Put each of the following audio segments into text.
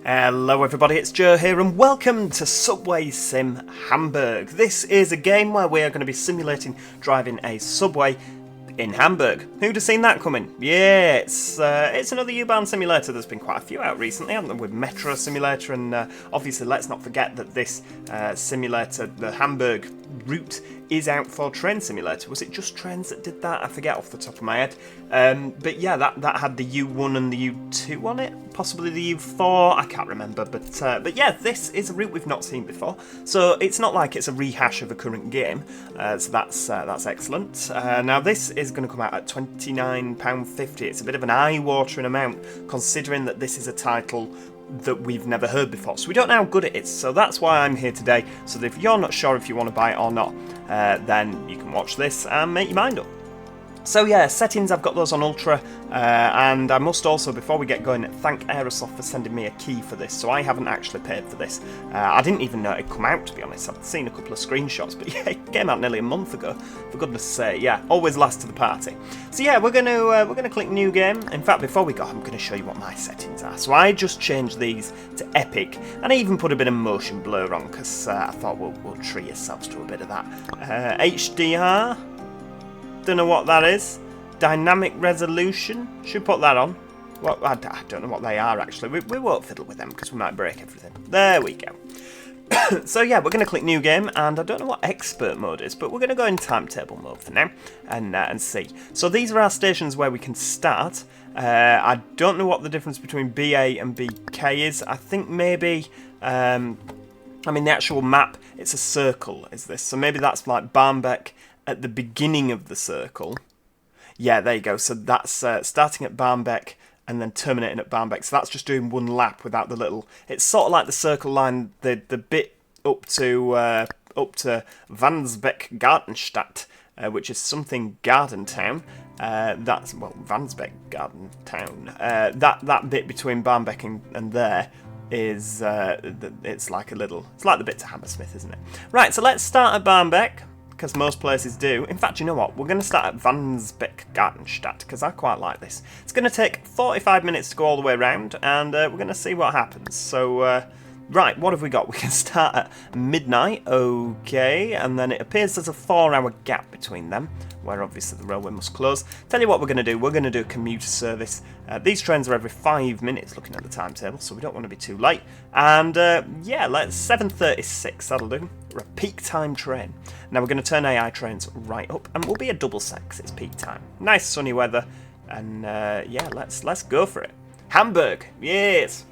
Hello everybody, it's Joe here and welcome to SubwaySim Hamburg. This is a game where we are going to be simulating driving a subway in Hamburg. Who'd have seen that coming? Yeah, it's another U-Bahn simulator. There's been quite a few out recently, haven't there, with Metro Simulator, and obviously let's not forget that this simulator, the Hamburg route, is out for Train Simulator. Was it just trains that did that? I forget off the top of my head. But yeah, that had the U1 and the U2 on it, possibly the U4, I can't remember. But yeah, this is a route we've not seen before, so it's not like it's a rehash of a current game. So that's excellent. Now this is going to come out at £29.50. It's a bit of an eye-watering amount, considering that this is a title that we've never heard before, so we don't know how good it is. So that's why I'm here today, so that if you're not sure if you want to buy it or not, then you can watch this and make your mind up. So yeah, settings, I've got those on Ultra, and I must also, before we get going, thank Aerosoft for sending me a key for this, so I haven't actually paid for this. I didn't even know it'd come out, to be honest. I've seen a couple of screenshots, but yeah, it came out nearly a month ago, for goodness sake. Yeah, always last to the party. So yeah, we're gonna click new game. In fact, before we go, I'm gonna show you what my settings are. So I just changed these to epic, and I even put a bit of motion blur on, because I thought we'll treat ourselves to a bit of that. HDR. Don't know what that is. Dynamic resolution. Should put that on. Well, I don't know what they are actually. We won't fiddle with them because we might break everything. There we go. So yeah, we're going to click new game, and I don't know what expert mode is, but we're going to go in timetable mode for now and see. So these are our stations where we can start. I don't know what the difference between BA and BK is. I think maybe. I mean, the actual map, it's a circle, is this? So maybe that's like Barmbek at the beginning of the circle. Yeah, there you go. So that's starting at Barmbek and then terminating at Barmbek. So that's just doing one lap without the little. It's sort of like the circle line, the bit up to Vansbeck Gartenstadt, which is something Garden Town. That's Vansbeck Garden Town. That bit between Barmbek and there is it's like the bit to Hammersmith, isn't it? Right. So let's start at Barmbek, because most places do. In fact, you know what? We're going to start at Vansbeck Gartenstadt, because I quite like this. It's going to take 45 minutes to go all the way around, and we're going to see what happens. So, right, what have we got? We can start at midnight, okay, and then it appears there's a 4-hour gap between them, where obviously the railway must close. Tell you what we're going to do. We're going to do a commuter service. These trains are every 5 minutes, looking at the timetable, so we don't want to be too late. And yeah, let's 7:36, that'll do. We're a peak time train. Now we're going to turn AI trains right up, and we'll be a double set because it's peak time. Nice sunny weather, and yeah, let's go for it. Hamburg, yes.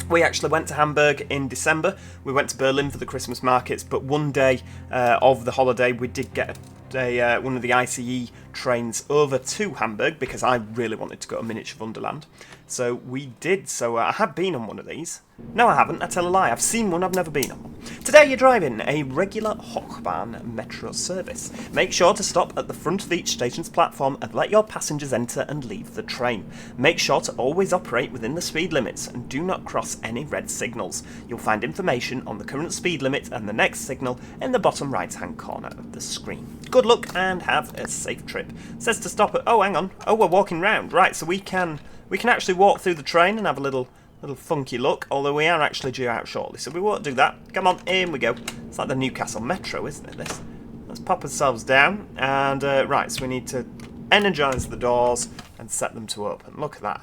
We actually went to Hamburg in December. We went to Berlin for the Christmas markets, but one day of the holiday we did get one of the ICE trains over to Hamburg, because I really wanted to go to Miniature Wonderland. So we did. So I have been on one of these. No, I haven't. I tell a lie. I've seen one. I've never been on one. Today you're driving a regular Hauptbahn metro service. Make sure to stop at the front of each station's platform and let your passengers enter and leave the train. Make sure to always operate within the speed limits and do not cross any red signals. You'll find information on the current speed limit and the next signal in the bottom right-hand corner of the screen. Good luck and have a safe trip. It says to stop at. Oh, hang on. Oh, we're walking round. Right, so we can actually walk through the train and have a little funky look, although we are actually due out shortly, so we won't do that. Come on, in we go. It's like the Newcastle Metro, isn't it, this? Let's pop ourselves down, and right, so we need to energise the doors and set them to open. Look at that.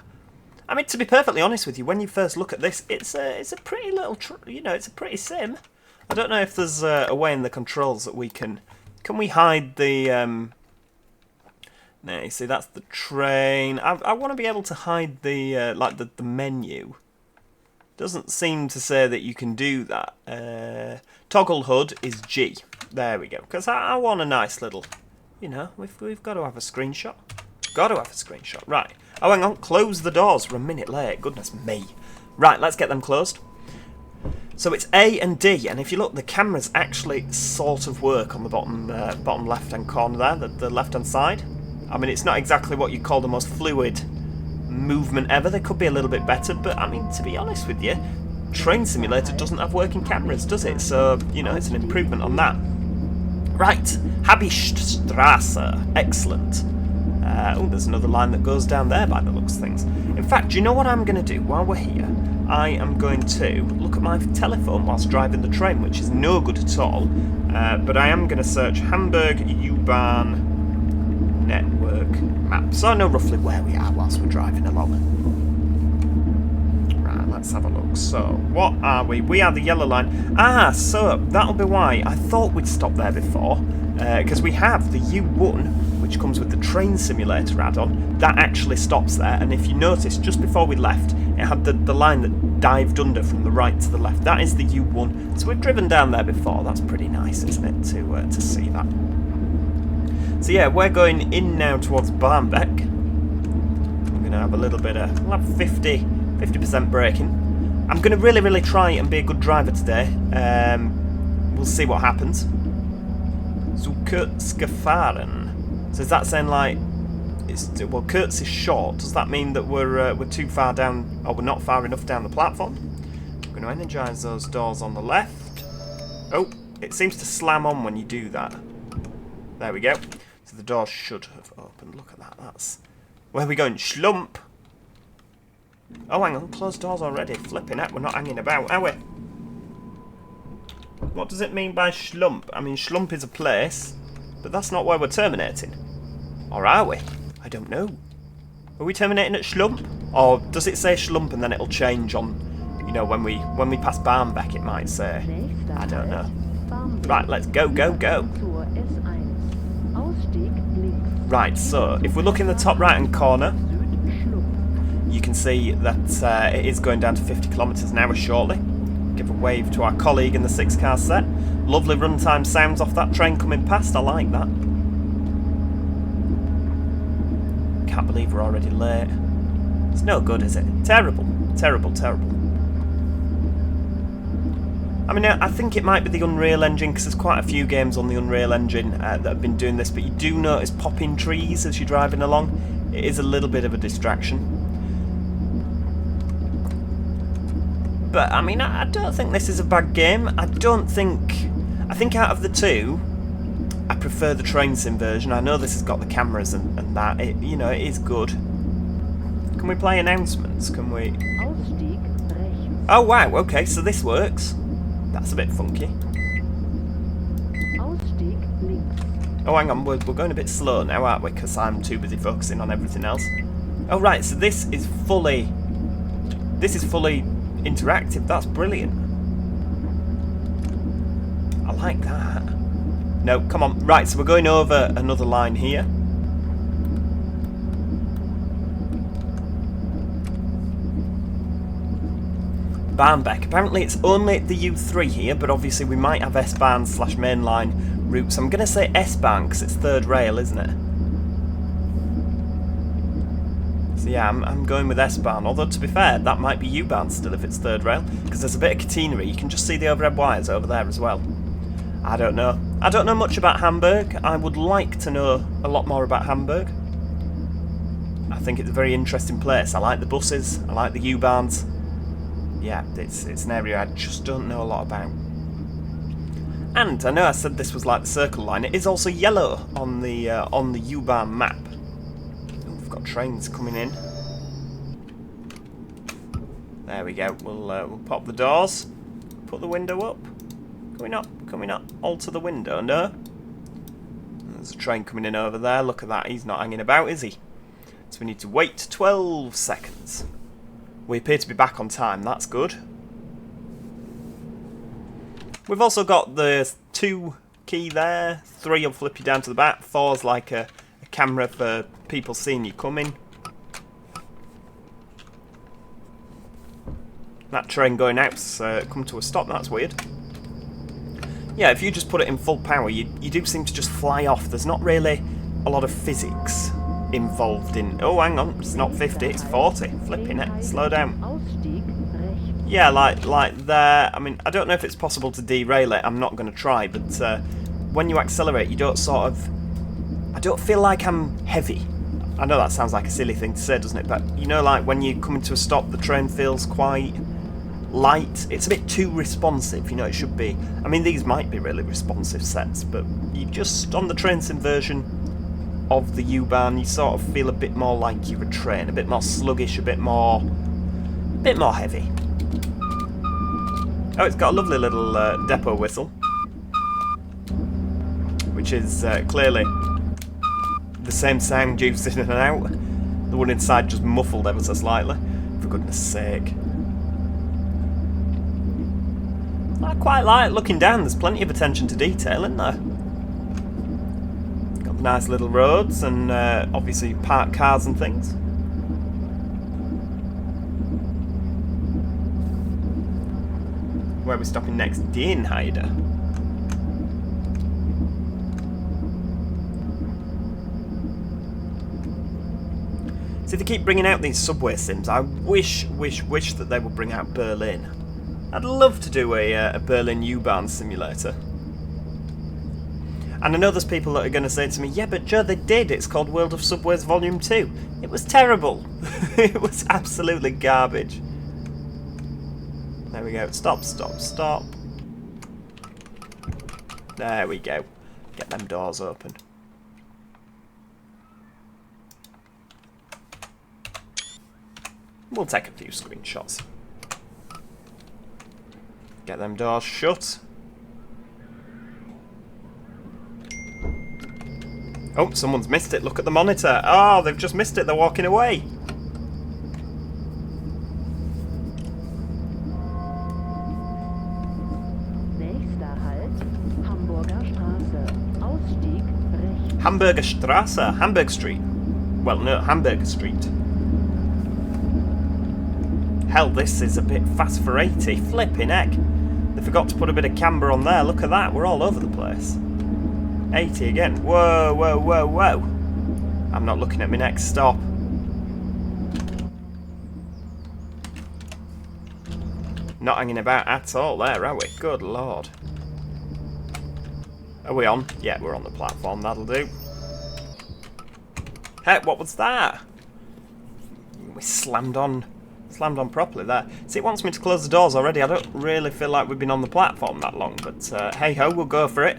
I mean, to be perfectly honest with you, when you first look at this, it's a pretty little, it's a pretty sim. I don't know if there's a way in the controls that we can we hide the, no, you see, that's the train. I want to be able to hide the, like the menu. Doesn't seem to say that you can do that. Toggle HUD is G. There we go. Because I want a nice little, we've got to have a screenshot. Got to have a screenshot. Right. Oh, hang on. Close the doors. We're a minute late. Goodness me. Right, let's get them closed. So it's A and D, and if you look, the cameras actually sort of work on the bottom left-hand corner there, the left-hand side. I mean, it's not exactly what you call the most fluid movement ever. They could be a little bit better, but I mean, to be honest with you, Train Simulator doesn't have working cameras, does it? So, it's an improvement on that. Right, Habichtsstraße, excellent. Oh, there's another line that goes down there by the looks of things. In fact, do you know what I'm going to do while we're here? I am going to look at my telephone whilst driving the train, which is no good at all. But I am going to search Hamburg U-Bahn network map, so I know roughly where we are whilst we're driving along. Right, let's have a look. So, what are we? We are the yellow line. Ah, so that'll be why I thought we'd stopped there before, because we have the U1, which comes with the train simulator add-on. That actually stops there, and if you notice, just before we left, it had the line that dived under from the right to the left. That is the U1. So we've driven down there before. That's pretty nice, isn't it, to see that? So yeah, we're going in now towards Barmbek. We're going to have a little bit of... We'll have 50% braking. I'm going to really try and be a good driver today. We'll see what happens. Zu kurz gefahren. So is that saying like... well, kurz is short. Does that mean that we're too far down, or we're not far enough down the platform? I'm going to energise those doors on the left. Oh, it seems to slam on when you do that. There we go. So the door should have opened. Look at that. That's... Where are we going? Schlump! Oh, hang on. Closed doors already. Flipping out. We're not hanging about, are we? What does it mean by Schlump? I mean, Schlump is a place, but that's not where we're terminating. Or are we? I don't know. Are we terminating at Schlump? Or does it say Schlump and then it'll change on, you know, when we pass Barmbek it might say. I don't know. Right, let's go. Right, so if we look in the top right hand corner, you can see that it is going down to 50 kilometres an hour shortly. Give a wave to our colleague in the 6-car set. Lovely runtime sounds off that train coming past. I like that. Can't believe we're already late. It's no good, is it? Terrible. I mean, I think it might be the Unreal Engine, because there's quite a few games on the Unreal Engine that have been doing this, but you do notice popping trees as you're driving along. It is a little bit of a distraction. But, I mean, I don't think this is a bad game. I think out of the two, I prefer the train sim version. I know this has got the cameras and that. You know, it is good. Can we play announcements? Can we... Oh, wow, okay, so this works. That's a bit funky. Oh, hang on, we're going a bit slow now, aren't we? Because I'm too busy focusing on everything else. Oh, right, so this is fully interactive. That's brilliant. I like that. No, come on. Right, so we're going over another line here. Barmbek. Apparently it's only the U3 here, but obviously we might have S-Bahn / mainline routes. I'm going to say S-Bahn because it's third rail, isn't it? So yeah, I'm going with S-Bahn. Although, to be fair, that might be U-Bahn still if it's third rail, because there's a bit of catenary. You can just see the overhead wires over there as well. I don't know. I don't know much about Hamburg. I would like to know a lot more about Hamburg. I think it's a very interesting place. I like the buses. I like the U-Bahns. Yeah, it's an area I just don't know a lot about. And I know I said this was like the Circle Line. It is also yellow on the U-Bahn map. Oh, we've got trains coming in. There we go. We'll pop the doors. Put the window up. Can we not alter the window? No. There's a train coming in over there. Look at that. He's not hanging about, is he? So we need to wait 12 seconds. We appear to be back on time. That's good. We've also got the 2 key there. 3 will flip you down to the back. 4's like a camera for people seeing you coming. That train going out's come to a stop. That's weird. Yeah, if you just put it in full power, you do seem to just fly off. There's not really a lot of physics involved in... Oh, hang on. It's not 50, it's 40. Flipping it. Slow down. Yeah, like there. I mean, I don't know if it's possible to derail it. I'm not going to try, but when you accelerate, you don't sort of... I don't feel like I'm heavy. I know that sounds like a silly thing to say, doesn't it? But, you know, like when you come into a stop, the train feels quite light. It's a bit too responsive, you know, it should be. I mean, these might be really responsive sets, but you just, on the train sim version, of the U-Bahn, you sort of feel a bit more like you're a train, a bit more sluggish, a bit more heavy. Oh, it's got a lovely little depot whistle, which is clearly the same sound used in and out. The one inside just muffled ever so slightly, for goodness sake. I quite like looking down, there's plenty of attention to detail, isn't there? Got the nice little roads and obviously parked cars and things. Where are we stopping next? Dienheide. See, they keep bringing out these subway sims. I wish that they would bring out Berlin. I'd love to do a Berlin U-Bahn simulator. And I know there's people that are going to say to me, yeah, but Joe, they did. It's called World of Subways Volume 2. It was terrible. It was absolutely garbage. There we go. Stop, stop, stop. There we go. Get them doors open. We'll take a few screenshots. Get them doors shut. Oh, someone's missed it. Look at the monitor. Oh, they've just missed it. They're walking away. Hamburger Straße, Hamburg Street. Well, no, Hamburger Street. Hell, this is a bit fast for 80. Flipping heck. They forgot to put a bit of camber on there. Look at that. We're all over the place. 80 again. Whoa, whoa, whoa, whoa. I'm not looking at my next stop. Not hanging about at all there, are we? Good lord. Are we on? Yeah, we're on the platform. That'll do. Heck, what was that? We slammed on properly there. See, it wants me to close the doors already. I don't really feel like we've been on the platform that long, but hey ho, we'll go for it.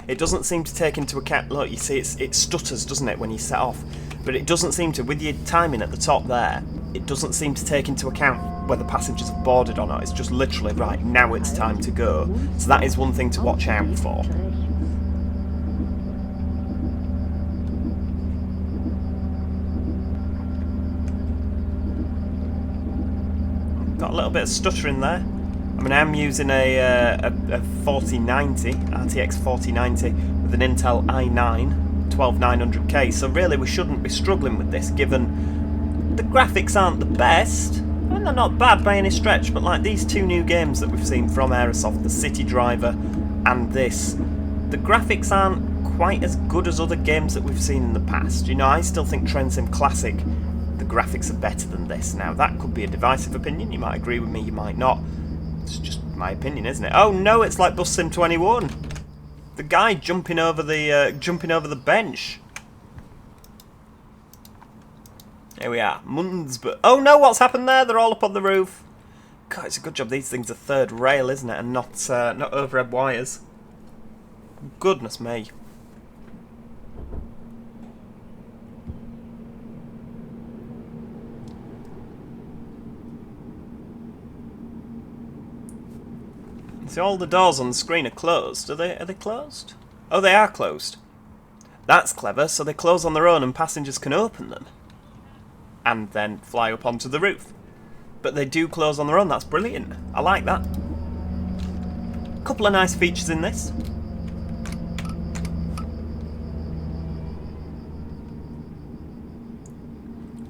It doesn't seem to take into account. Look, you see, it stutters, doesn't it, when you set off? But it doesn't seem to, with your timing at the top there, it doesn't seem to take into account whether passengers have boarded or not. It's just literally, right, now it's time to go. So that is one thing to watch out for. Got a little bit of stuttering there. I mean, I'm using a 4090, RTX 4090 with an Intel i9 12900K, so really we shouldn't be struggling with this, given the graphics aren't the best. I mean, they're not bad by any stretch, but like these two new games that we've seen from Aerosoft, the City Driver and this, the graphics aren't quite as good as other games that we've seen in the past. You know, I still think Train Sim Classic, the graphics are better than this. Now, that could be a divisive opinion. You might agree with me, you might not. It's just my opinion, isn't it? Oh no, it's like Bus Sim 21. The guy jumping over the bench. Here we are, Mundsburg. Oh no, what's happened there? They're all up on the roof. God, it's a good job these things are third rail, isn't it, and not overhead wires. Goodness me. See, all the doors on the screen are closed. Are they closed? Oh, they are closed. That's clever, so they close on their own and passengers can open them. And then fly up onto the roof. But they do close on their own, that's brilliant. I like that. Couple of nice features in this.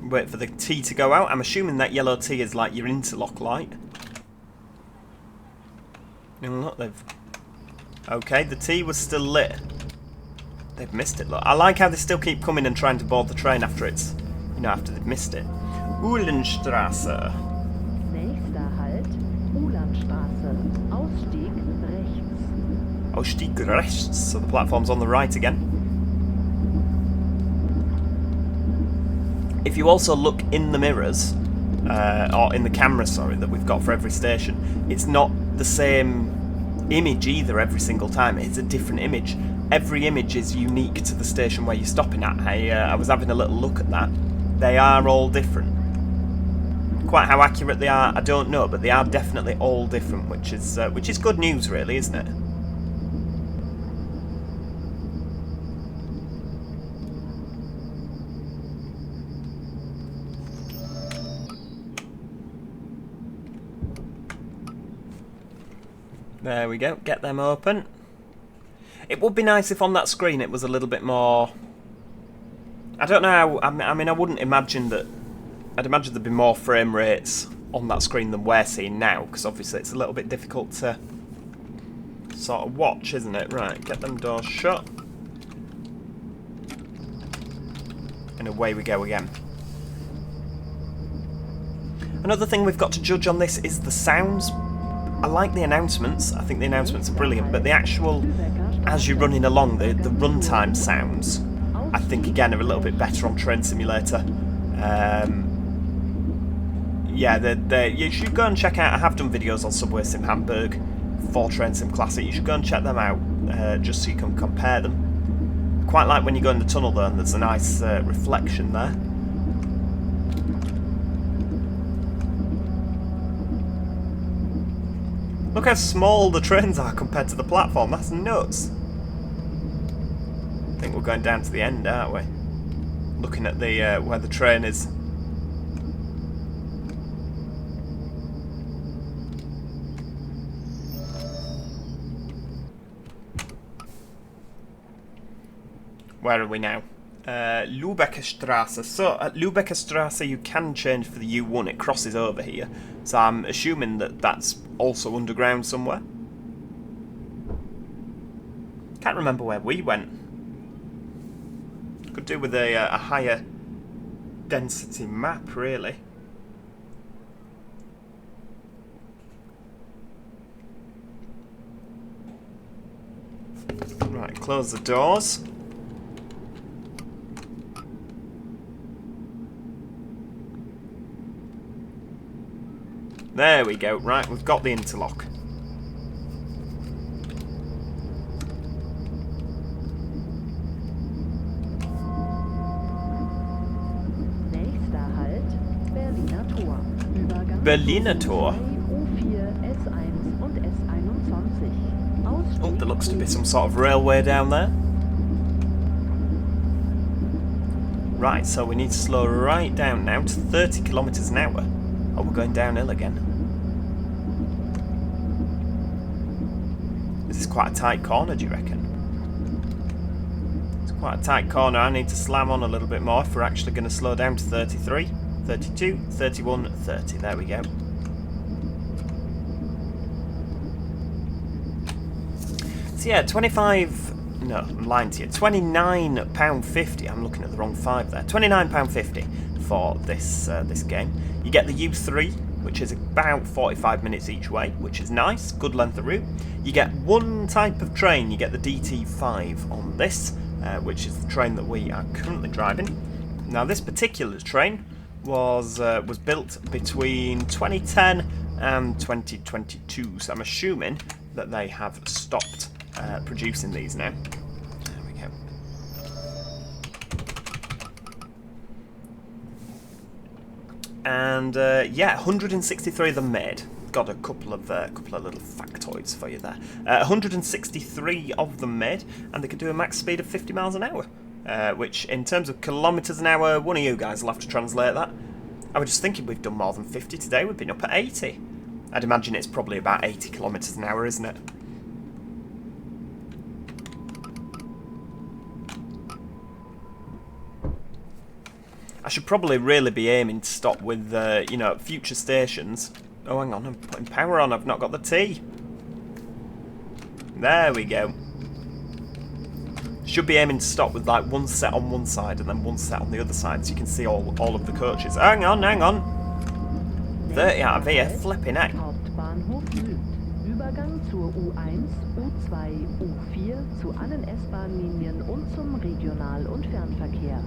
Wait for the T to go out. I'm assuming that yellow T is like your interlock light. And look, they've... Okay, the T was still lit. They've missed it, look. I like how they still keep coming and trying to board the train after it's... You know, after they've missed it. Uhlenstraße. Nächster Halt, Uhlandstraße. Ausstieg rechts. Ausstieg rechts. So the platform's on the right again. If you also look in the mirrors, or in the camera, sorry, that we've got for every station, it's not the same image either every single time. It's a different image. Every image is unique to the station where you're stopping at. I was having a little look at that. They are all different. Quite how accurate they are, I don't know, but they are definitely all different, which is good news, really, isn't it? There we go, get them open. It would be nice if on that screen it was a little bit more... I don't know how... I mean, I wouldn't imagine that... I'd imagine there'd be more frame rates on that screen than we're seeing now, because obviously it's a little bit difficult to sort of watch, isn't it? Right, get them doors shut. And away we go again. Another thing we've got to judge on this is the sounds. I like the announcements. I think the announcements are brilliant, but the actual, as you're running along, the runtime sounds, I think again are a little bit better on Train Simulator. Yeah, you should go and check out. I have done videos on SubwaySim Hamburg for Train Sim Classic. You should go and check them out just so you can compare them. Quite like when you go in the tunnel though, and there's a nice reflection there. Look how small the trains are compared to the platform. That's nuts. I think we're going down to the end, aren't we? Looking at the where the train is. Where are we now? Lübecker Straße. So at Lübecker Straße you can change for the U1. It crosses over here. So I'm assuming that that's also underground somewhere. Can't remember where we went. Could do with a higher density map, really. Right, close the doors. There we go. Right, we've got the interlock. Nächster Halt, Berliner Tor. Übergang Berliner Tor. U4, S1 und S21. Ausstieg. Oh, there looks to be some sort of railway down there. Right, so we need to slow right down now to 30 kilometers an hour. Oh, we're going downhill again. This is quite a tight corner, do you reckon? It's quite a tight corner. I need to slam on a little bit more if we're actually going to slow down to 33, 32, 31, 30. There we go. So yeah, 25... No, I'm lying to you. £29.50. I'm looking at the wrong 5 there. £29.50 for this game. You get the U3, which is about 45 minutes each way, which is nice, good length of route. You get one type of train, you get the DT5 on this, which is the train that we are currently driving. Now this particular train was built between 2010 and 2022, so I'm assuming that they have stopped producing these now. There we go. And yeah, 163 of them made. Got a couple of little factoids for you there. 163 of them made, and they could do a max speed of 50 miles an hour, which in terms of kilometres an hour, one of you guys will have to translate that. I was just thinking we've done more than 50 today. We've been up at 80. I'd imagine it's probably about 80 kilometres an hour, isn't it? I should probably really be aiming to stop with, you know, future stations. Oh, hang on, I'm putting power on. I've not got the T. There we go. Should be aiming to stop with, like, one set on one side and then one set on the other side so you can see all of the coaches. Hang on, hang on. 30 out of here. Flipping heck. Hauptbahnhof Süd. Übergang zur U1, U2, U4 zu allen S-Bahn-Linien und zum Regional- und Fernverkehr.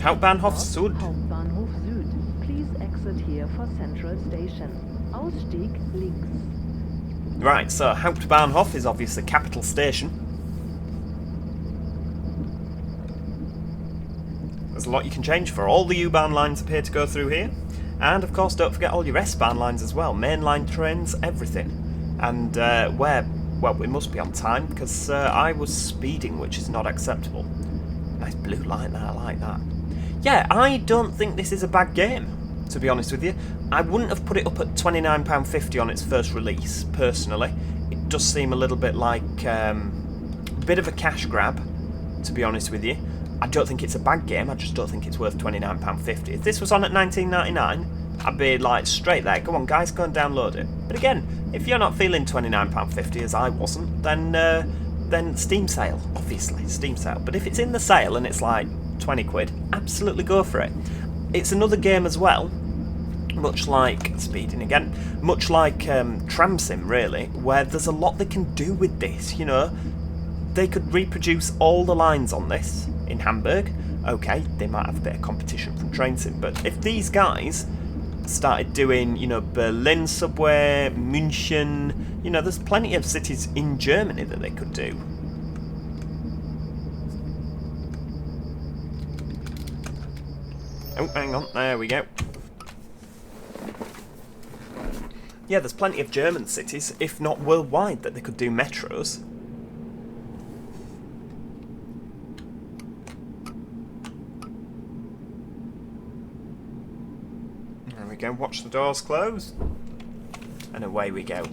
Hauptbahnhof Süd. Hauptbahnhof Süd. Please exit here for Central Station. Ausstieg links. Right, so Hauptbahnhof is obviously capital station. There's a lot you can change for. All the U-Bahn lines appear to go through here. And of course, don't forget all your S-Bahn lines as well. Mainline trains, everything. And well, we must be on time because I was speeding, which is not acceptable. Nice blue light there, I like that. Yeah, I don't think this is a bad game, to be honest with you. I wouldn't have put it up at £29.50 on its first release, personally. It does seem a little bit like a bit of a cash grab, to be honest with you. I don't think it's a bad game, I just don't think it's worth £29.50. If this was on at $19.99, I'd be like, straight there, come on guys, go and download it. But again, if you're not feeling £29.50, as I wasn't, then Steam sale, obviously, Steam sale. But if it's in the sale and it's like 20 quid, absolutely go for it. It's another game as well, much like, speeding again, much like Tram Sim really, where there's a lot they can do with this, you know. They could reproduce all the lines on this in Hamburg. Okay, they might have a bit of competition from Train Sim, but if these guys started doing, you know, Berlin subway, München, you know, there's plenty of cities in Germany that they could do. Oh, hang on, there we go. Yeah, there's plenty of German cities, if not worldwide, that they could do metros. There we go, watch the doors close. And away we go.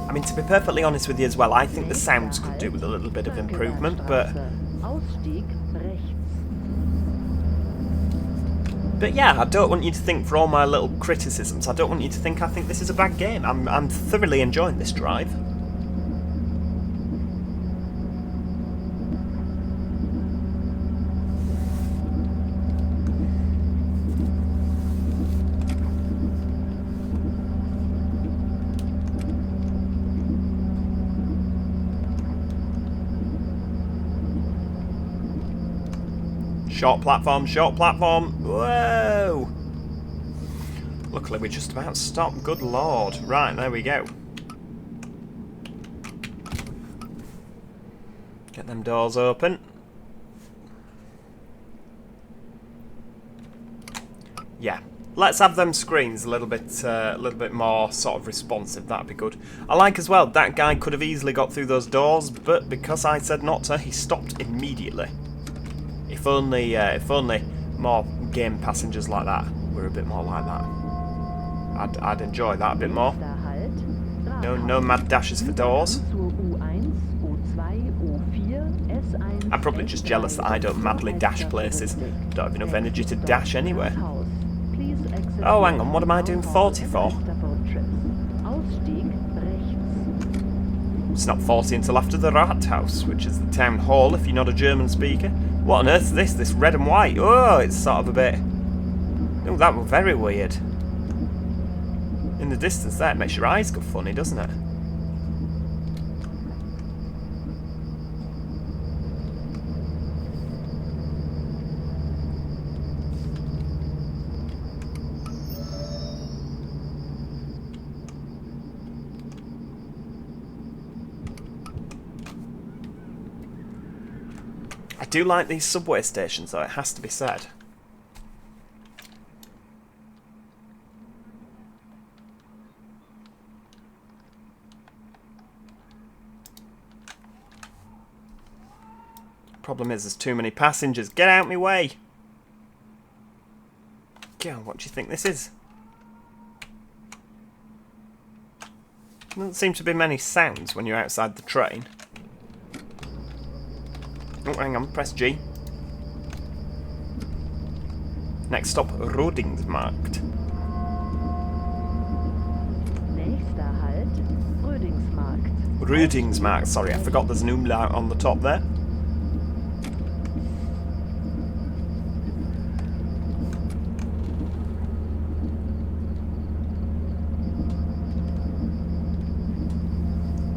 I mean, to be perfectly honest with you as well, I think the sounds could do with a little bit of improvement, but yeah, I don't want you to think, for all my little criticisms, I don't want you to think I think this is a bad game. I'm thoroughly enjoying this drive. Short platform, short platform. Whoa! Luckily we just about stopped, good lord. Right, there we go. Get them doors open. Yeah, let's have them screens a little bit more sort of responsive. That'd be good. I like as well, that guy could have easily got through those doors, but because I said not to, he stopped immediately. If only more game passengers like that were a bit more like that. I'd enjoy that a bit more. No mad dashes for doors. I'm probably just jealous that I don't madly dash places. Don't have enough energy to dash anywhere. Oh, hang on, what am I doing 40 for? It's not 40 until after the Rathaus, which is the town hall if you're not a German speaker. What on earth is this? This red and white? Oh, it's sort of a bit... Oh, that was very weird. In the distance there, it makes your eyes go funny, doesn't it? I do like these subway stations though, it has to be said. Problem is there's too many passengers. Get out my way! God, what do you think this is? Doesn't seem to be many sounds when you're outside the train. Oh, hang on, press G. Next stop, Rodingsmarkt. Nächster Halt, Rödingsmarkt. Rödingsmarkt, sorry, I forgot there's an umlaut on the top there.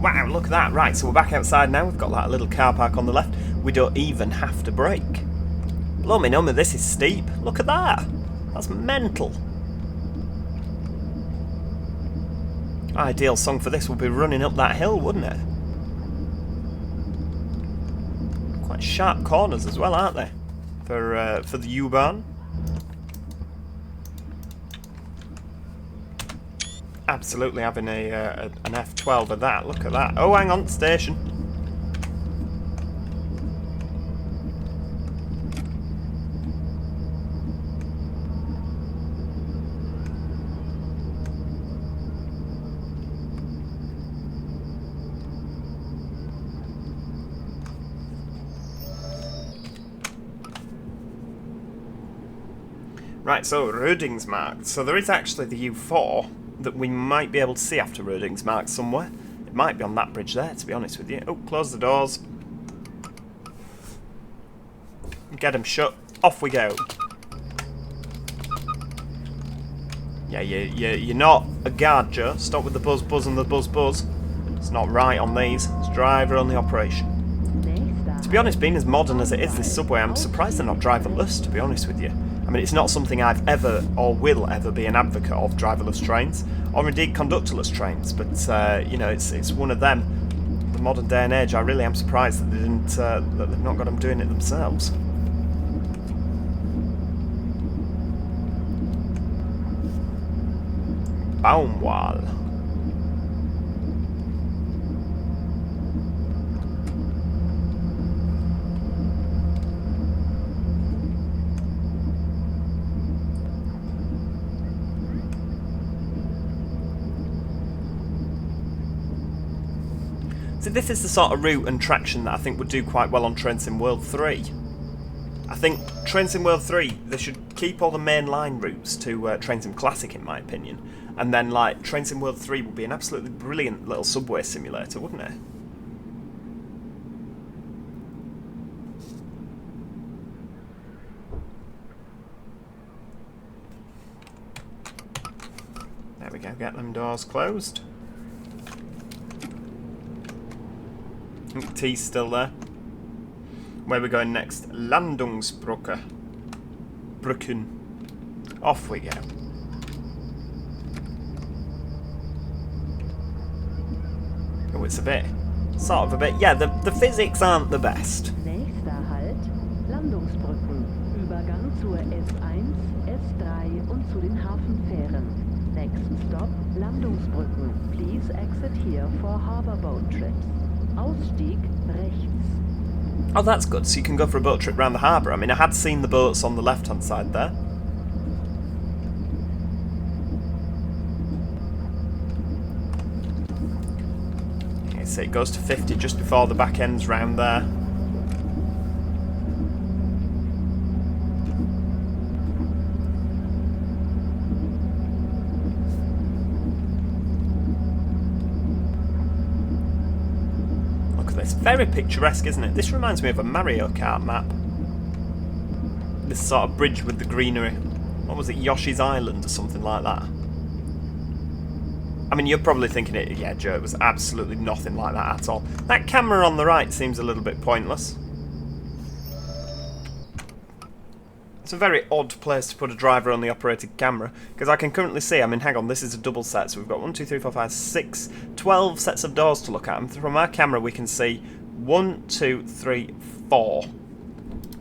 Wow, look at that. Right, so we're back outside now. We've got that little car park on the left. We don't even have to brake. Blimey number, this is steep. Look at that. That's mental. Ideal song for this would be running up that hill, wouldn't it? Quite sharp corners as well, aren't they? For the U-Bahn. Absolutely having an F12 of that. Look at that. Oh, hang on, station. Right, so Rödingsmarkt. So there is actually the U4 that we might be able to see after Rödingsmarkt somewhere. It might be on that bridge there, to be honest with you. Oh, close the doors. Get them shut. Off we go. Yeah, you're not a guard, Joe. Stop with the buzz, buzz and the buzz, buzz. It's not right on these. It's driver only operation. To be honest, being as modern as it is, this subway, I'm surprised they're not driverless, to be honest with you. I mean, it's not something I've ever or will ever be an advocate of, driverless trains, or indeed conductorless trains, but, you know, it's one of them. The modern day and age, I really am surprised that they didn't, that they've not got them doing it themselves. Baumwall. So this is the sort of route and traction that I think would do quite well on Train Sim World 3. I think Train Sim World 3, they should keep all the main line routes to Train Sim Classic, in my opinion. And then, like, Train Sim World 3 would be an absolutely brilliant little subway simulator, wouldn't it? There we go, get them doors closed. T's still there. Where are we going next? Landungsbrücke. Brücken. Off we go. Oh, it's a bit, sort of a bit. Yeah, the physics aren't the best. Nächster Halt, Landungsbrücken. Übergang zur S1, S3 und zu den Hafenfähren. Next stop, Landungsbrücken. Please exit here for harbor boat trips. Ausstieg rechts. Oh, that's good. So you can go for a boat trip around the harbour. I mean, I had seen the boats on the left-hand side there. Okay, so it goes to 50 just before the back end's round there. It's very picturesque, isn't it? This reminds me of a Mario Kart map. This sort of bridge with the greenery. What was it, Yoshi's Island or something like that? I mean, you're probably thinking it, yeah, Joe, it was absolutely nothing like that at all. That camera on the right seems a little bit pointless. It's a very odd place to put a driver-only operated camera, because I can currently see, I mean, hang on, this is a double set, so we've got 1, 2, 3, 4, 5, 6, 12 sets of doors to look at, and from our camera we can see 1, 2, 3, 4.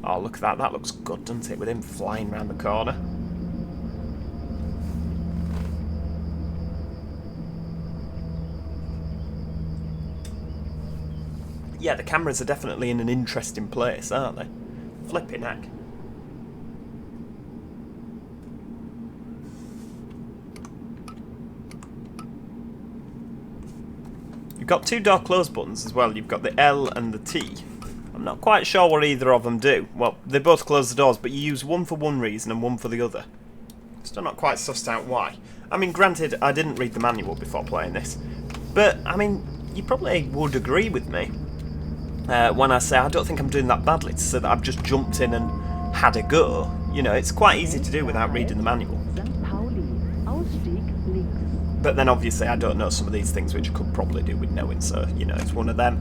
Oh, look at that, that looks good, doesn't it, with him flying round the corner. Yeah, the cameras are definitely in an interesting place, aren't they? Flipping heck. You've got two door close buttons as well. You've got the L and the T. I'm not quite sure what either of them do. Well, they both close the doors, but you use one for one reason and one for the other. Still not quite sussed out why. I mean, granted, I didn't read the manual before playing this, but, I mean, you probably would agree with me when I say I don't think I'm doing that badly to say that I've just jumped in and had a go. You know, it's quite easy to do without reading the manual. But then obviously I don't know some of these things which I could probably do with knowing, so, you know, it's one of them.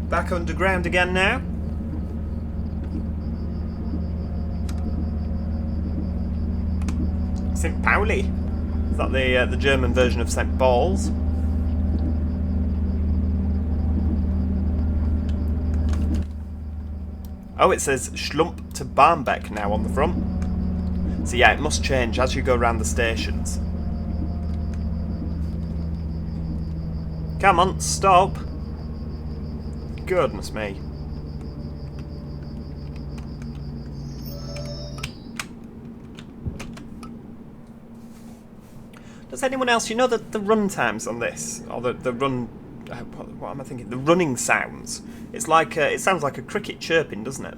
Back underground again now. St. Pauli. Is that the German version of St. Paul's? Oh, it says Schlump to Barmbek now on the front. So yeah, it must change as you go around the stations. Come on, stop. Goodness me. Does anyone else, you know the run times on this? Or the run... what am I thinking? The running sounds. It's like it sounds like a cricket chirping, doesn't it?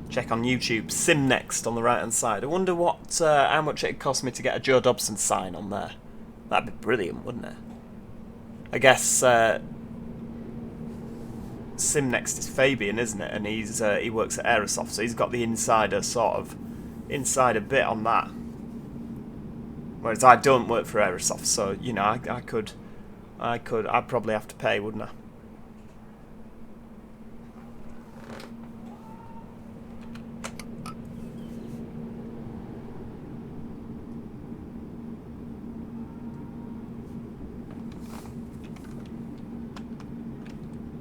Check on YouTube. Sim Next on the right hand side. I wonder what how much it'd cost me to get a Joe Dobson sign on there. That'd be brilliant, wouldn't it? I guess Sim Next is Fabian, isn't it? And he works at Aerosoft, so he's got the insider bit on that. Whereas I don't work for Aerosoft, so you know I'd probably have to pay, wouldn't I?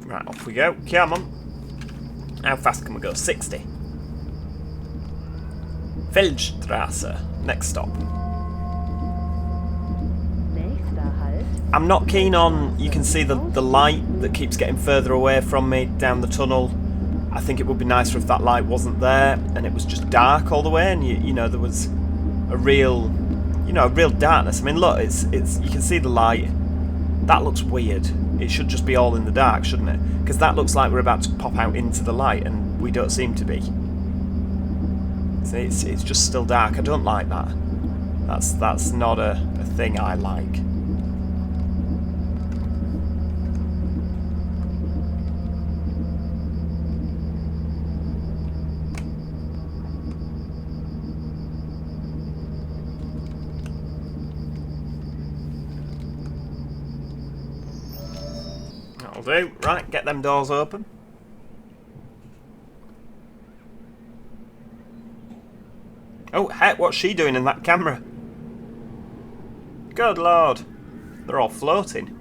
Right, off we go. Come on. How fast can we go? 60. Feldstrasse. Next stop. I'm not keen on... You can see the light that keeps getting further away from me down the tunnel. I think it would be nicer if that light wasn't there and it was just dark all the way, and you know there was a real darkness. I mean, look, it's you can see the light. That looks weird. It should just be all in the dark, shouldn't it? Because that looks like we're about to pop out into the light, and we don't seem to be. It's just still dark. I don't like that. That's not a thing I like. That'll do. Right, get them doors open. Oh, heck, what's she doing in that camera? Good lord. They're all floating.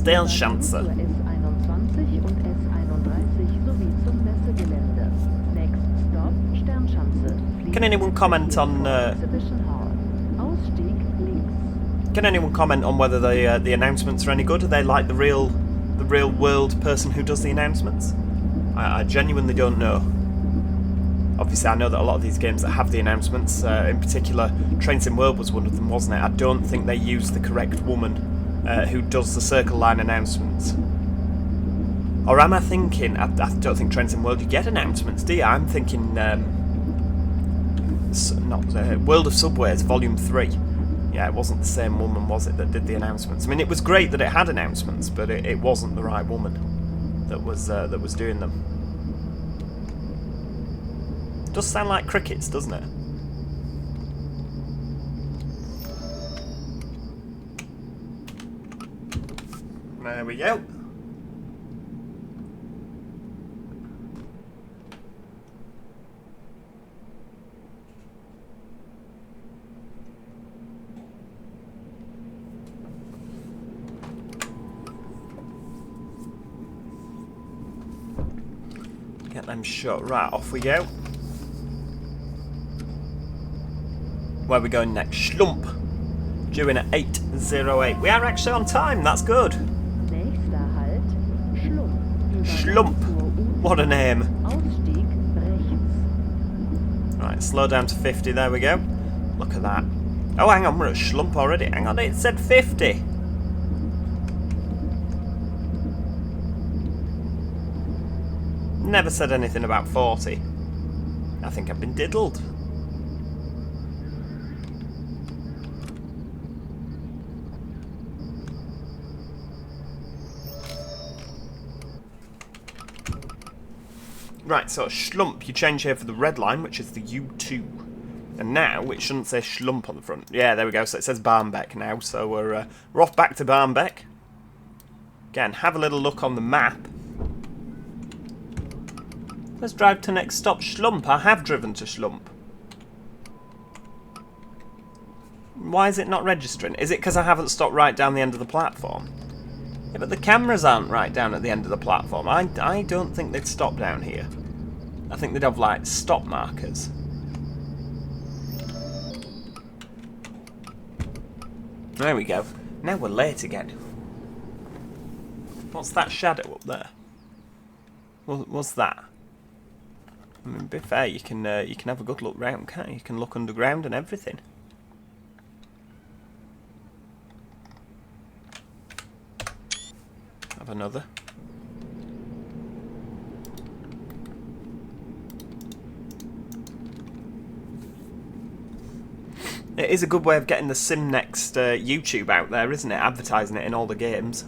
Sternschanze. S21 und S31 sowie zum Messegelände. Next stop, Sternschanze. Can anyone comment on? Exhibition Hall. Ausstieg links. Can anyone comment on whether the announcements are any good? Are they like the real world person who does the announcements? I genuinely don't know. Obviously, I know that a lot of these games that have the announcements, in particular, Train Sim World was one of them, wasn't it? I don't think they use the correct woman who does the Circle Line announcements. Or am I thinking... I don't think Train Sim World you get announcements, do you? I'm thinking... World of Subways, Volume 3. Yeah, it wasn't the same woman, was it, that did the announcements? I mean, it was great that it had announcements, but it wasn't the right woman that was doing them. Does sound like crickets, doesn't it? There we go. Get them shut. Right, off we go. Where are we going next? Schlump. Due in at 8:08. We are actually on time, that's good. Nächster Halt, Schlump. Schlump. What a name. Ausstieg rechts. Right, slow down to 50, there we go. Look at that. Oh, hang on, we're at Schlump already. Hang on, it said 50. Never said anything about 40. I think I've been diddled. Right, so Schlump, you change here for the red line, which is the U2. And now, it shouldn't say Schlump on the front. Yeah, there we go, so it says Barmbek now, so we're off back to Barmbek. Again, have a little look on the map. Let's drive to next stop, Schlump. I have driven to Schlump. Why is it not registering? Is it because I haven't stopped right down the end of the platform? Yeah, but the cameras aren't right down at the end of the platform. I don't think they'd stop down here. I think they'd have, like, stop markers. There we go. Now we're late again. What's that shadow up there? What's that? I mean, to be fair, you can have a good look round, can't you? You can look underground and everything. Have another. It is a good way of getting the SimNext YouTube out there, isn't it? Advertising it in all the games.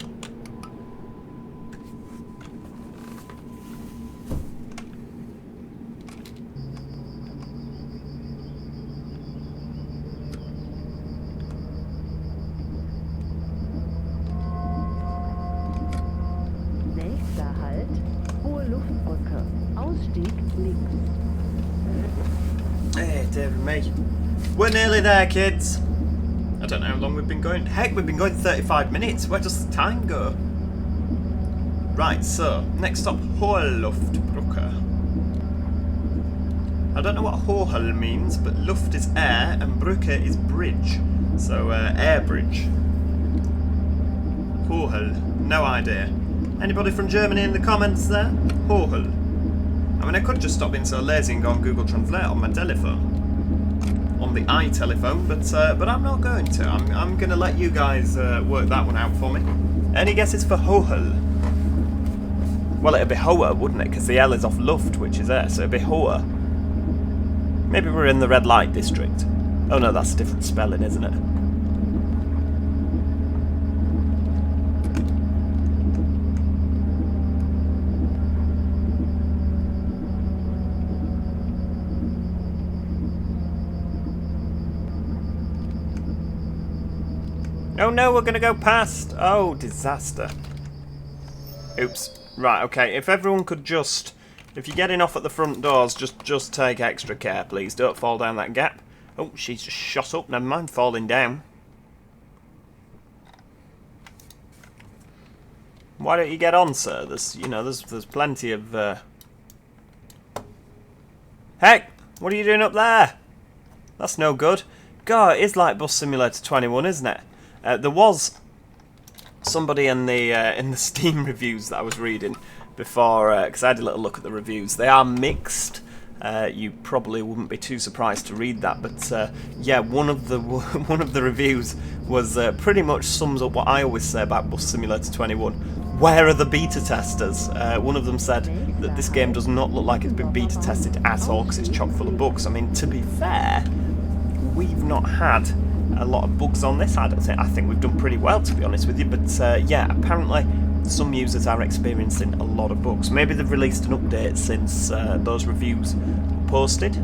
Nächster Halt, Hohe Luftbrücke. Ausstieg links. Hey, dear me. We're nearly there, kids. I don't know how long we've been going. Heck, we've been going 35 minutes. Where does the time go? Right, so, next stop, Hohe Luftbrücke. I don't know what Hohe means, but Luft is air and Brücke is bridge. So, air bridge. Hohe, no idea. Anybody from Germany in the comments there? Hohe. I mean, I could just stop being so lazy and go on Google Translate on my telephone. On the iTelephone, but I'm not going to. I'm going to let you guys work that one out for me. Any guesses for Hohe? Well, it'd be Hohe, wouldn't it? Because the L is off Luft, which is air, so it'd be Hohe. Maybe we're in the red light district. Oh no, that's a different spelling, isn't it? Oh no, we're going to go past. Oh, disaster. Oops. Right, okay. If everyone could just... If you're getting off at the front doors, just take extra care, please. Don't fall down that gap. Oh, she's just shot up. Never mind falling down. Why don't you get on, sir? There's plenty of... Heck! What are you doing up there? That's no good. God, it is like Bus Simulator 21, isn't it? There was somebody in the Steam reviews that I was reading before, because I had a little look at the reviews. They are mixed. You probably wouldn't be too surprised to read that, but yeah, one of the reviews was pretty much sums up what I always say about Bus Simulator 21. Where are the beta testers? One of them said that this game does not look like it's been beta tested at all because it's chock full of bugs. I mean, to be fair, we've not had a lot of bugs on this. I think we've done pretty well, to be honest with you, but yeah, apparently some users are experiencing a lot of bugs. Maybe they've released an update since those reviews were posted.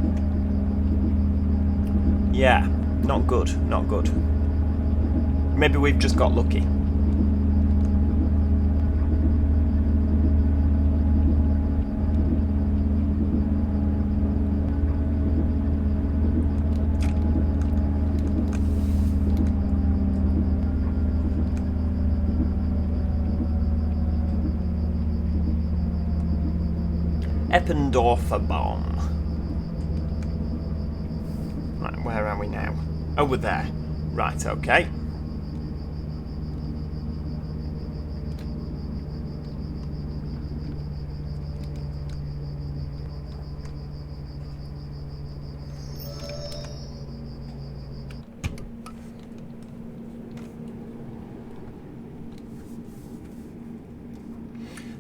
Yeah, not good, not good. Maybe we've just got lucky. Eppendorfer Baum. Right, where are we now? Oh, we're there. Right, okay.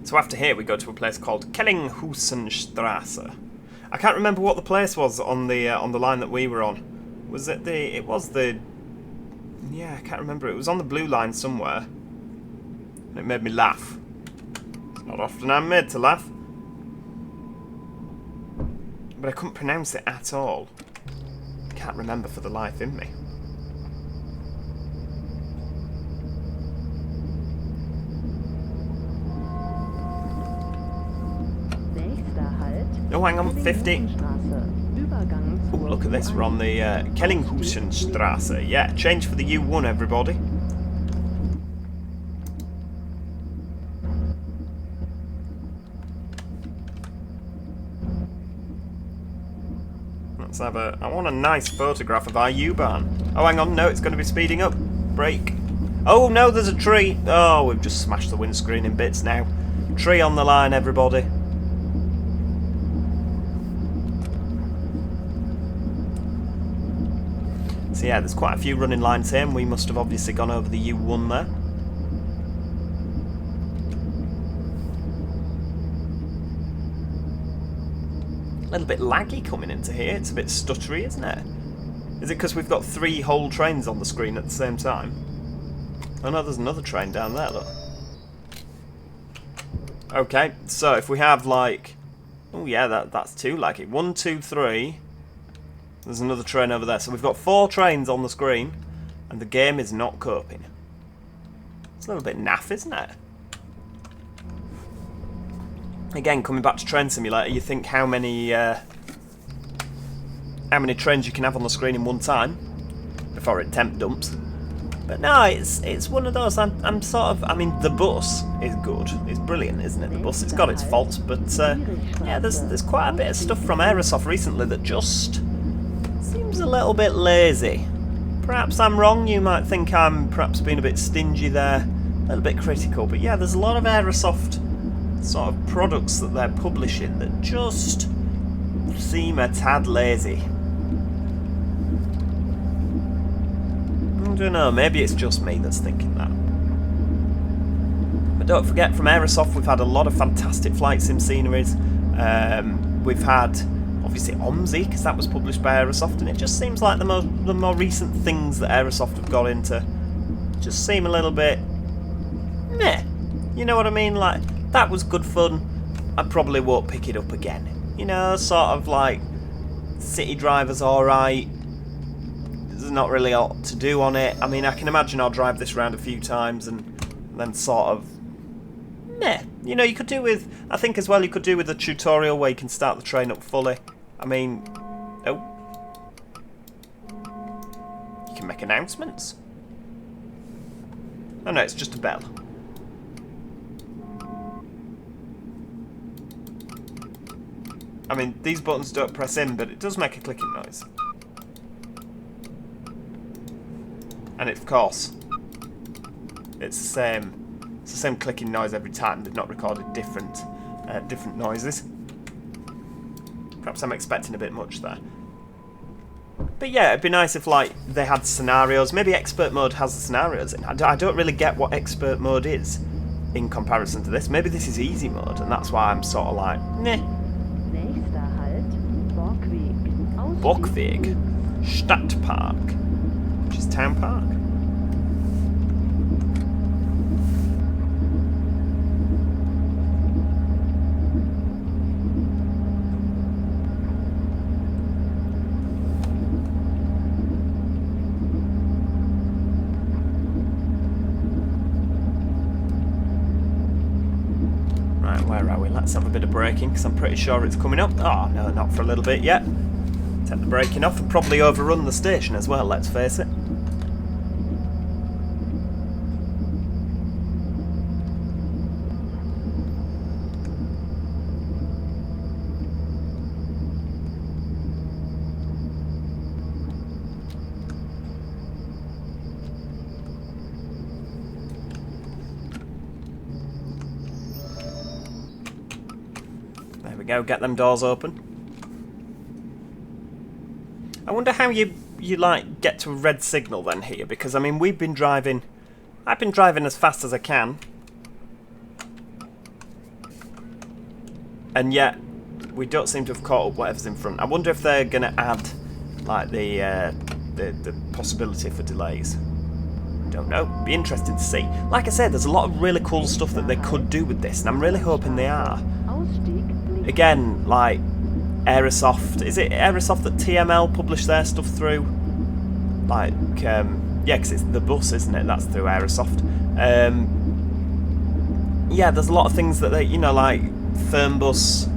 So after here we go to a place called Kellinghusenstrasse. I can't remember what the place was on the line that we were on. Was it the... It was the... Yeah, I can't remember. It was on the blue line somewhere. And it made me laugh. It's not often I'm made to laugh. but I couldn't pronounce it at all. Can't remember for the life in me. Oh, hang on, 50. Oh, look at this, we're on the Kellinghusenstrasse. Yeah, change for the U1, everybody. Let's have a... I want a nice photograph of our U-Bahn. Oh, hang on, no, it's going to be speeding up. Brake. Oh, no, there's a tree. Oh, we've just smashed the windscreen in bits now. Tree on the line, everybody. So yeah, there's quite a few running lines here, and we must have obviously gone over the U1 there. A little bit laggy coming into here, it's a bit stuttery, isn't it? Is it because we've got 3 whole trains on the screen at the same time? Oh no, there's another train down there, look. Okay, so if we have like... Oh yeah, that's 2 laggy. 1, 2, 3... There's another train over there. So we've got 4 trains on the screen, and the game is not coping. It's a little bit naff, isn't it? Again, coming back to Train Simulator, you think how many trains you can have on the screen in one time before it temp dumps. But no, it's one of those. I'm sort of. I mean, the bus is good. It's brilliant, isn't it? The bus. It's got its faults, but yeah, there's quite a bit of stuff from Aerosoft recently that just seems a little bit lazy. Perhaps I'm wrong, you might think I'm perhaps being a bit stingy there, a little bit critical, but yeah, there's a lot of Aerosoft sort of products that they're publishing that just seem a tad lazy. I don't know, maybe it's just me that's thinking that. But don't forget, from Aerosoft we've had a lot of fantastic flight sim sceneries. We've had obviously OMSI, because that was published by Aerosoft, and it just seems like the more recent things that Aerosoft have got into just seem a little bit meh. You know what I mean? Like, that was good fun, I probably won't pick it up again. You know, sort of like City Driver's alright, there's not really a lot to do on it. I mean, I can imagine I'll drive this around a few times and then sort of meh. You know, you could do with, I think as well, you could do with a tutorial where you can start the train up fully. I mean, oh, you can make announcements. Oh no, it's just a bell. I mean, these buttons don't press in, but it does make a clicking noise. And of course, it's the same clicking noise every time. They've not recorded different noises. Perhaps I'm expecting a bit much there. But yeah, it'd be nice if like they had scenarios. Maybe expert mode has the scenarios in. I don't really get what expert mode is in comparison to this. Maybe this is easy mode, and that's why I'm sort of like, meh. Borgweg, Stadtpark, which is Town Park. Right, where are we? Let's have a bit of braking, because I'm pretty sure it's coming up. Oh, no, not for a little bit yet. Take the braking off and probably overrun the station as well, let's face it. There we go, get them doors open. I wonder how you like get to a red signal then here, because I mean I've been driving as fast as I can, and yet we don't seem to have caught up whatever's in front. I wonder if they're gonna add like the possibility for delays. Don't know. Be interested to see. Like I said, there's a lot of really cool stuff that they could do with this, and I'm really hoping they are. Again, like, Aerosoft. Is it Aerosoft that TML publish their stuff through? Like, yeah, because it's the bus, isn't it? That's through Aerosoft. Yeah, there's a lot of things that they, you know, like Fernbus.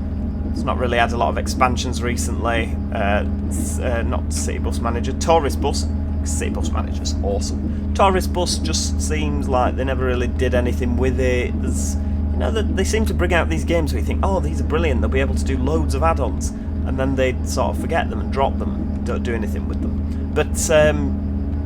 It's not really had a lot of expansions recently. Not City Bus Manager, Tourist Bus. City Bus Manager's awesome. Tourist Bus just seems like they never really did anything with it. There's, you know, they seem to bring out these games where you think, oh, these are brilliant, they'll be able to do loads of add-ons, and then they sort of forget them and drop them, don't do anything with them. But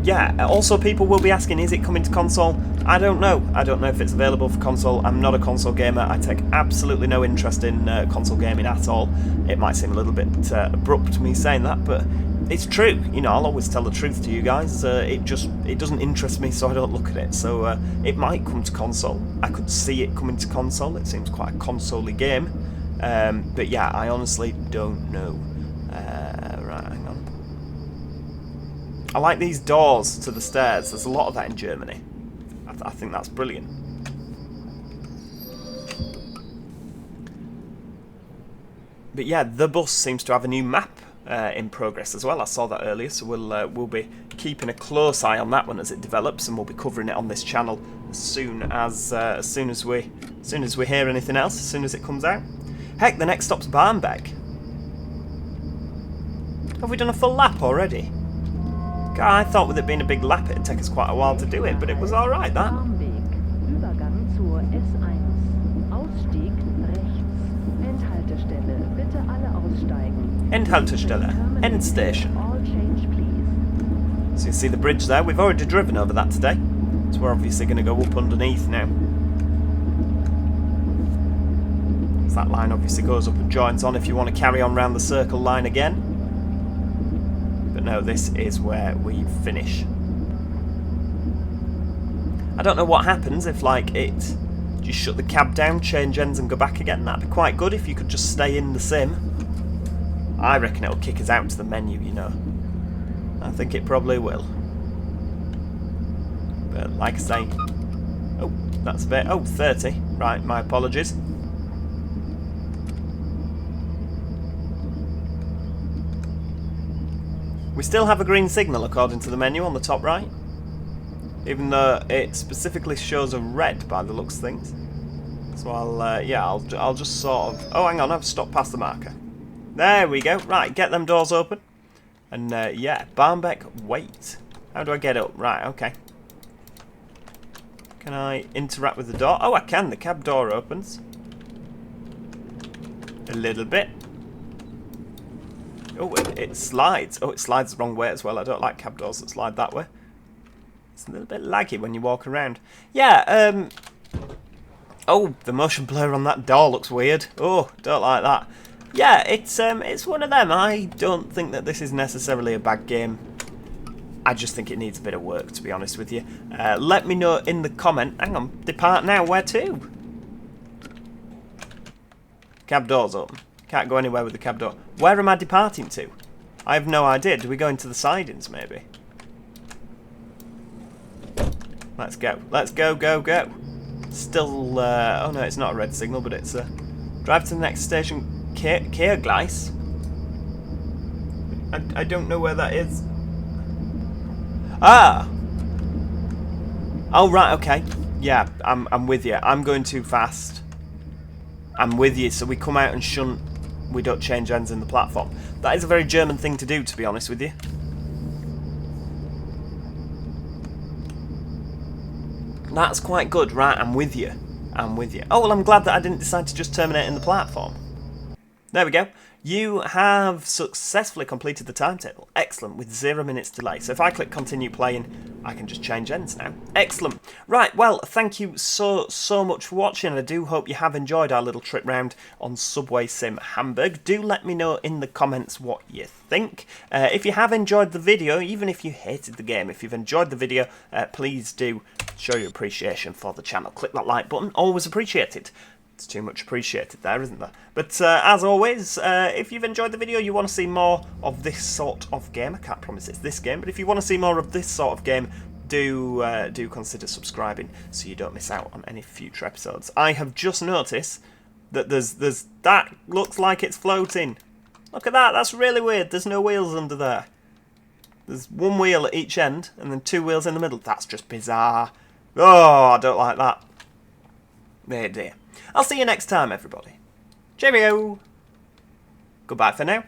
yeah, also people will be asking, is it coming to console? I don't know. I don't know if it's available for console. I'm not a console gamer. I take absolutely no interest in console gaming at all. It might seem a little bit abrupt me saying that, but it's true. You know, I'll always tell the truth to you guys. It doesn't interest me, so I don't look at it. So it might come to console. I could see it coming to console. It seems quite a console-y game. But yeah, I honestly don't know. Right, hang on. I like these doors to the stairs. There's a lot of that in Germany. I think that's brilliant. But yeah, the bus seems to have a new map in progress as well. I saw that earlier, so we'll be keeping a close eye on that one as it develops, and we'll be covering it on this channel as soon as we hear anything else, as soon as it comes out. Heck, the next stop's Barmbek. Have we done a full lap already? I thought with it being a big lap it'd take us quite a while to do it, but it was alright, that. Barmbek, Übergang zur S1. Ausstieg rechts. Endhaltestelle. Bitte alle aussteigen. Endhaltestelle. End station. All change, please. So you see the bridge there. We've already driven over that today. So we're obviously going to go up underneath now. So that line obviously goes up and joins on if you want to carry on round the circle line again. But no, this is where we finish. I don't know what happens if, like, it just shut the cab down, change ends and go back again. That'd be quite good if you could just stay in the sim. I reckon it'll kick us out to the menu, you know. I think it probably will. But like I say... Oh, that's a bit... Oh, 30. Right, my apologies. We still have a green signal according to the menu on the top right, even though it specifically shows a red by the looks of things. So I'll just sort of... Oh, hang on, I've stopped past the marker. There we go. Right, get them doors open. And yeah, Barmbek, wait. How do I get up? Right, okay. Can I interact with the door? Oh, I can. The cab door opens. A little bit. Oh, it slides. Oh, it slides the wrong way as well. I don't like cab doors that slide that way. It's a little bit laggy when you walk around. Yeah, oh, the motion blur on that door looks weird. Oh, don't like that. Yeah, it's one of them. I don't think that this is necessarily a bad game. I just think it needs a bit of work, to be honest with you. Let me know in the comment. Hang on, depart now. Where to? Cab door's open. Can't go anywhere with the cab door. Where am I departing to? I have no idea. Do we go into the sidings, maybe? Let's go. Let's go, go, go. Still, oh no, it's not a red signal, but it's drive to the next station, Kehrgleis. I don't know where that is. Ah! Oh, right, okay. Yeah, I'm with you. I'm going too fast. I'm with you, so we come out and shunt. We don't change ends in the platform. That is a very German thing to do, to be honest with you. That's quite good. Right, I'm with you. I'm with you. Oh, well, I'm glad that I didn't decide to just terminate in the platform. There we go. You have successfully completed the timetable. Excellent, with 0 minutes delay. So if I click continue playing, I can just change ends now. Excellent. Right, well, thank you so much for watching. I do hope you have enjoyed our little trip round on SubwaySim Hamburg. Do let me know in the comments what you think. If you have enjoyed the video, even if you hated the game, if you've enjoyed the video, please do show your appreciation for the channel. Click that like button, always appreciated. It's too much appreciated there, isn't there? But as always, if you've enjoyed the video, you want to see more of this sort of game. I can't promise it's this game, but if you want to see more of this sort of game, do consider subscribing so you don't miss out on any future episodes. I have just noticed that there's that looks like it's floating. Look at that, that's really weird. There's no wheels under there. There's one wheel at each end and then two wheels in the middle. That's just bizarre. Oh, I don't like that. Dear, dear. I'll see you next time, everybody. Cheerio. Goodbye for now.